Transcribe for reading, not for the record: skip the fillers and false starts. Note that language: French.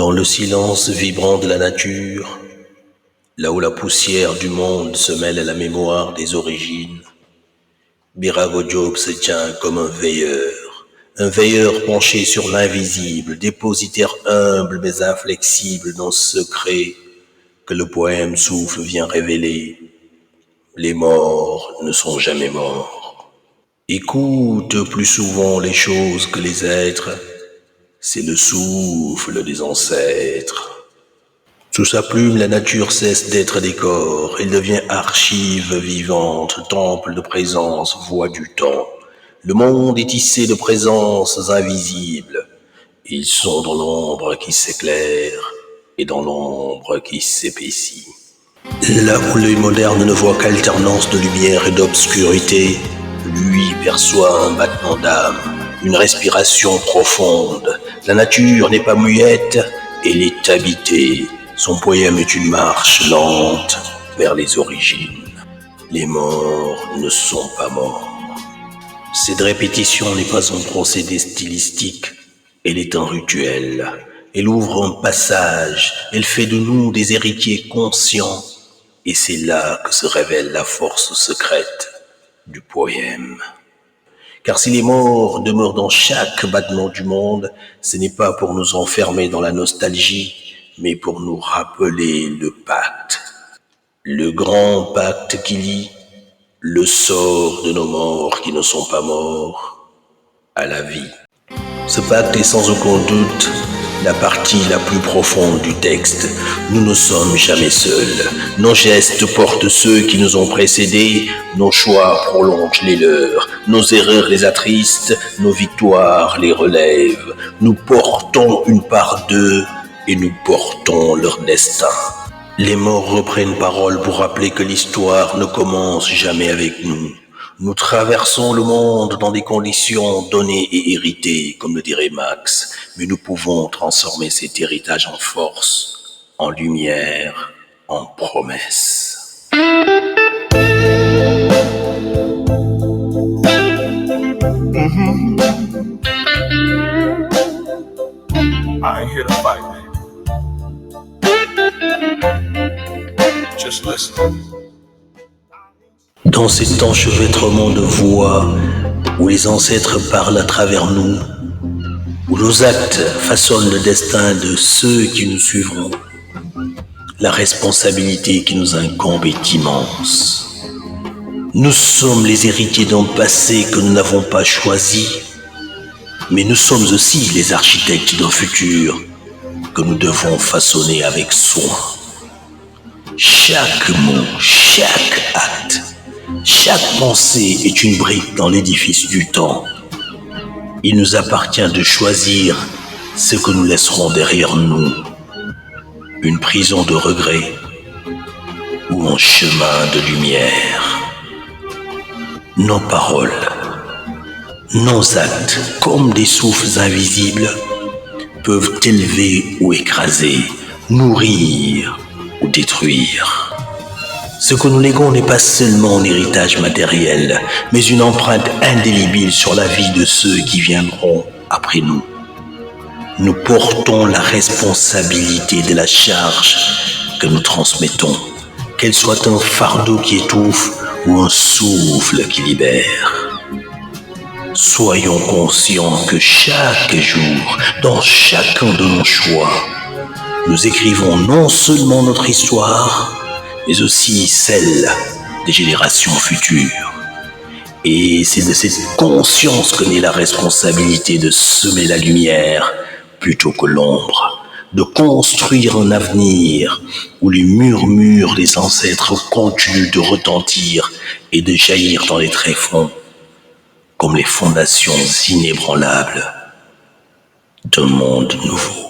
Dans le silence vibrant de la nature, là où la poussière du monde se mêle à la mémoire des origines, Birago Job se tient comme un veilleur penché sur l'invisible, dépositaire humble mais inflexible d'un secret que le poème souffle vient révéler. Les morts ne sont jamais morts. Écoute plus souvent les choses que les êtres, c'est le souffle des ancêtres. Sous sa plume, la nature cesse d'être décor, elle devient archive vivante, temple de présence, voix du temps. Le monde est tissé de présences invisibles. Ils sont dans l'ombre qui s'éclaire et dans l'ombre qui s'épaissit. Là où l'œil moderne ne voit qu'alternance de lumière et d'obscurité, lui perçoit un battement d'âme, une respiration profonde. La nature n'est pas muette, elle est habitée. Son poème est une marche lente vers les origines. Les morts ne sont pas morts. Cette répétition n'est pas un procédé stylistique, elle est un rituel. Elle ouvre un passage, elle fait de nous des héritiers conscients. Et c'est là que se révèle la force secrète du poème. Car si les morts demeurent dans chaque battement du monde, ce n'est pas pour nous enfermer dans la nostalgie, mais pour nous rappeler le pacte. Le grand pacte qui lie le sort de nos morts qui ne sont pas morts à la vie. Ce pacte est sans aucun doute la partie la plus profonde du texte. Nous ne sommes jamais seuls. Nos gestes portent ceux qui nous ont précédés, nos choix prolongent les leurs, nos erreurs les attristent, nos victoires les relèvent. Nous portons une part d'eux et nous portons leur destin. Les morts reprennent parole pour rappeler que l'histoire ne commence jamais avec nous. Nous traversons le monde dans des conditions données et héritées, comme le dirait Max, mais nous pouvons transformer cet héritage en force, en lumière, en promesse. I ain't here to fight, baby. Just listen. Dans cet enchevêtrement de voix, où les ancêtres parlent à travers nous, où nos actes façonnent le destin de ceux qui nous suivront, la responsabilité qui nous incombe est immense. Nous sommes les héritiers d'un passé que nous n'avons pas choisi, mais nous sommes aussi les architectes d'un futur que nous devons façonner avec soin. Chaque mot, chaque acte, chaque pensée est une brique dans l'édifice du temps. Il nous appartient de choisir ce que nous laisserons derrière nous. Une prison de regrets ou un chemin de lumière. Nos paroles, nos actes, comme des souffles invisibles, peuvent élever ou écraser, nourrir ou détruire. Ce que nous léguons n'est pas seulement un héritage matériel, mais une empreinte indélébile sur la vie de ceux qui viendront après nous. Nous portons la responsabilité de la charge que nous transmettons, qu'elle soit un fardeau qui étouffe ou un souffle qui libère. Soyons conscients que chaque jour, dans chacun de nos choix, nous écrivons non seulement notre histoire, mais aussi celle des générations futures. Et c'est de cette conscience que naît la responsabilité de semer la lumière plutôt que l'ombre, de construire un avenir où les murmures des ancêtres continuent de retentir et de jaillir dans les tréfonds comme les fondations inébranlables d'un monde nouveau.